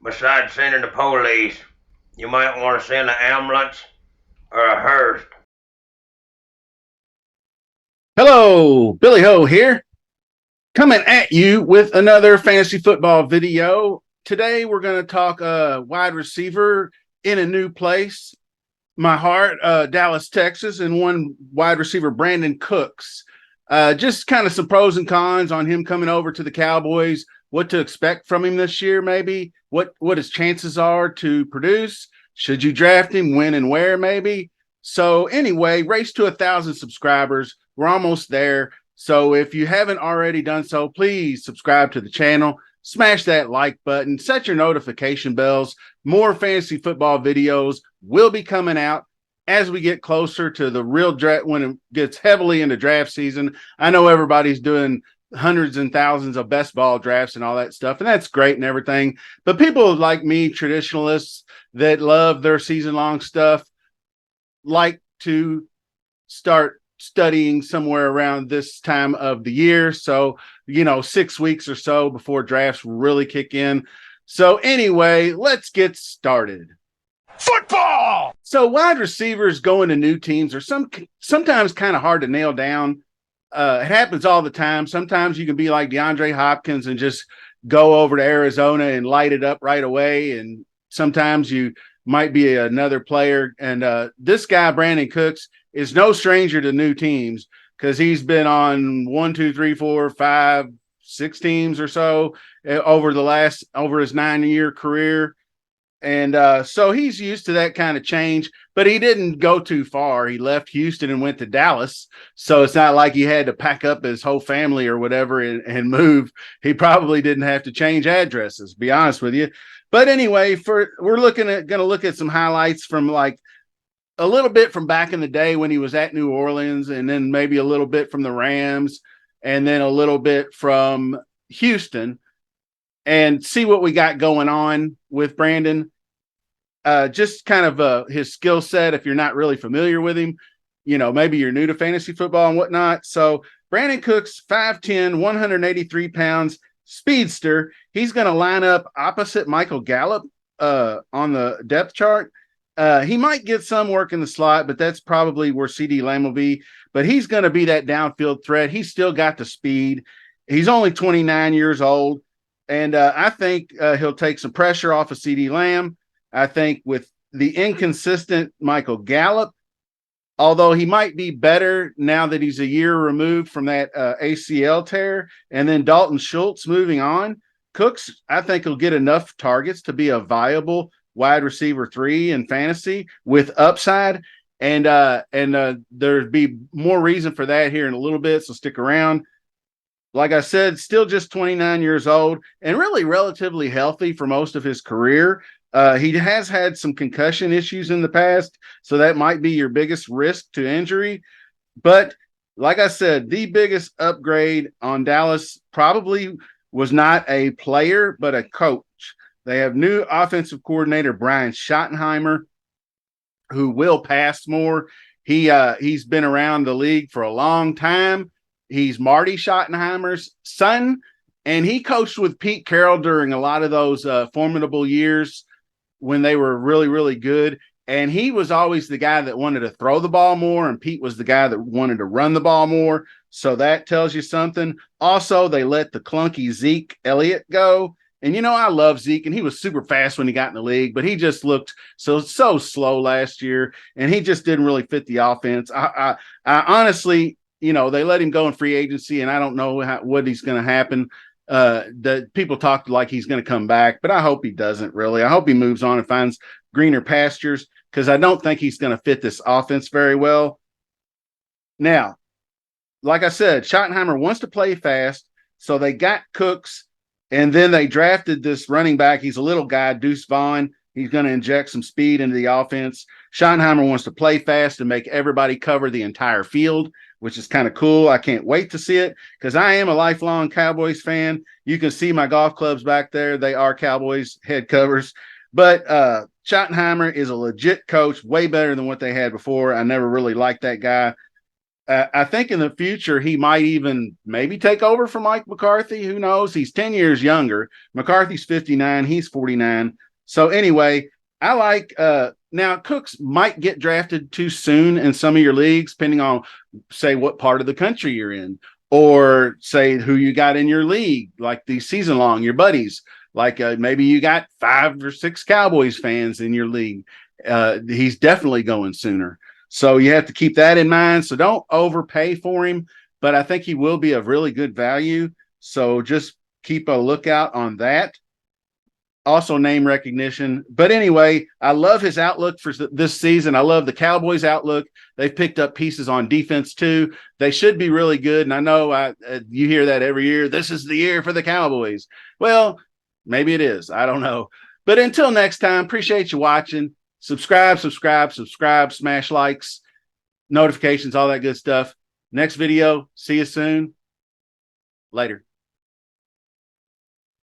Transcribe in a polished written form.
Besides sending the police, you might want to send an ambulance or a hearse. Hello, Billy Ho here, coming at you with another fantasy football video. Today we're going to talk wide receiver in a new place, my heart, Dallas, Texas, and one wide receiver, Brandin Cooks. Just kind of some pros and cons on him coming over to the Cowboys, what to expect from him this year, maybe what his chances are to produce. Should you draft him, when and where, maybe? So anyway, race to 1,000 subscribers. We're almost there. So if you haven't already done so, please subscribe to the channel, smash that like button, set your notification bells. More fantasy football videos will be coming out as we get closer to the real draft, when it gets heavily into draft season. I know everybody's doing hundreds and thousands of best ball drafts and all that stuff, and that's great and everything. But people like me, traditionalists that love their season long stuff, like to start studying somewhere around this time of the year. So, 6 weeks or so before drafts really kick in. So, anyway, let's get started. Football! So, wide receivers going to new teams are sometimes kind of hard to nail down. It happens all the time. Sometimes you can be like DeAndre Hopkins and just go over to Arizona and light it up right away. And sometimes you might be another player. And this guy, Brandin Cooks, is no stranger to new teams because he's been on 1, 2, 3, 4, 5, 6 teams or so over his 9-year career. And so he's used to that kind of change, but he didn't go too far. He left Houston and went to Dallas. So it's not like he had to pack up his whole family or whatever and move. He probably didn't have to change addresses, be honest with you. But anyway, we're going to look at some highlights from like a little bit from back in the day when he was at New Orleans, and then maybe a little bit from the Rams, and then a little bit from Houston, and see what we got going on with Brandin. Just kind of his skill set, if you're not really familiar with him, maybe you're new to fantasy football and whatnot. So Brandin Cooks, 5'10", 183 pounds, speedster. He's going to line up opposite Michael Gallup on the depth chart. He might get some work in the slot, but that's probably where CD Lamb will be. But he's going to be that downfield threat. He's still got the speed. He's only 29 years old. And I think he'll take some pressure off of CD Lamb. I think with the inconsistent Michael Gallup, although he might be better now that he's a year removed from that ACL tear, and then Dalton Schultz moving on, Cooks, I think, will get enough targets to be a viable wide receiver 3 in fantasy with upside. And there'd be more reason for that here in a little bit, so stick around. Like I said, still just 29 years old and really relatively healthy for most of his career. He has had some concussion issues in the past, so that might be your biggest risk to injury. But like I said, the biggest upgrade on Dallas probably was not a player, but a coach. They have new offensive coordinator Brian Schottenheimer, who will pass more. He's been around the league for a long time. He's Marty Schottenheimer's son, and he coached with Pete Carroll during a lot of those formidable years when they were really, really good. And he was always the guy that wanted to throw the ball more, and Pete was the guy that wanted to run the ball more. So that tells you something. Also, they let the clunky Zeke Elliott go. And, I love Zeke, and he was super fast when he got in the league, but he just looked so slow last year, and he just didn't really fit the offense. I honestly, they let him go in free agency, and I don't know what he's going to happen. That people talk like he's going to come back, but I hope he doesn't really. I hope he moves on and finds greener pastures, because I don't think he's going to fit this offense very well. Now, like I said, Schottenheimer wants to play fast, so they got Cooks, and then they drafted this running back. He's a little guy, Deuce Vaughn. He's going to inject some speed into the offense. Schottenheimer wants to play fast and make everybody cover the entire field, which is kind of cool. I can't wait to see it because I am a lifelong Cowboys fan. You can see my golf clubs back there. They are Cowboys head covers. But Schottenheimer is a legit coach, way better than what they had before. I never really liked that guy. I think in the future he might even maybe take over for Mike McCarthy. Who knows? He's 10 years younger. McCarthy's 59. He's 49. So anyway, I like now Cooks might get drafted too soon in some of your leagues, depending on say what part of the country you're in, or say who you got in your league, like the season long, your buddies. Like maybe you got 5 or 6 Cowboys fans in your league. He's definitely going sooner. So you have to keep that in mind. So don't overpay for him, but I think he will be of really good value. So just keep a lookout on that. Also, name recognition. But anyway, I love his outlook for this season. I love the Cowboys' outlook. They've picked up pieces on defense too. They should be really good. And I know you hear that every year. This is the year for the Cowboys. Well, maybe it is. I don't know. But until next time, appreciate you watching. Subscribe, smash likes, notifications, all that good stuff. Next video. See you soon. Later.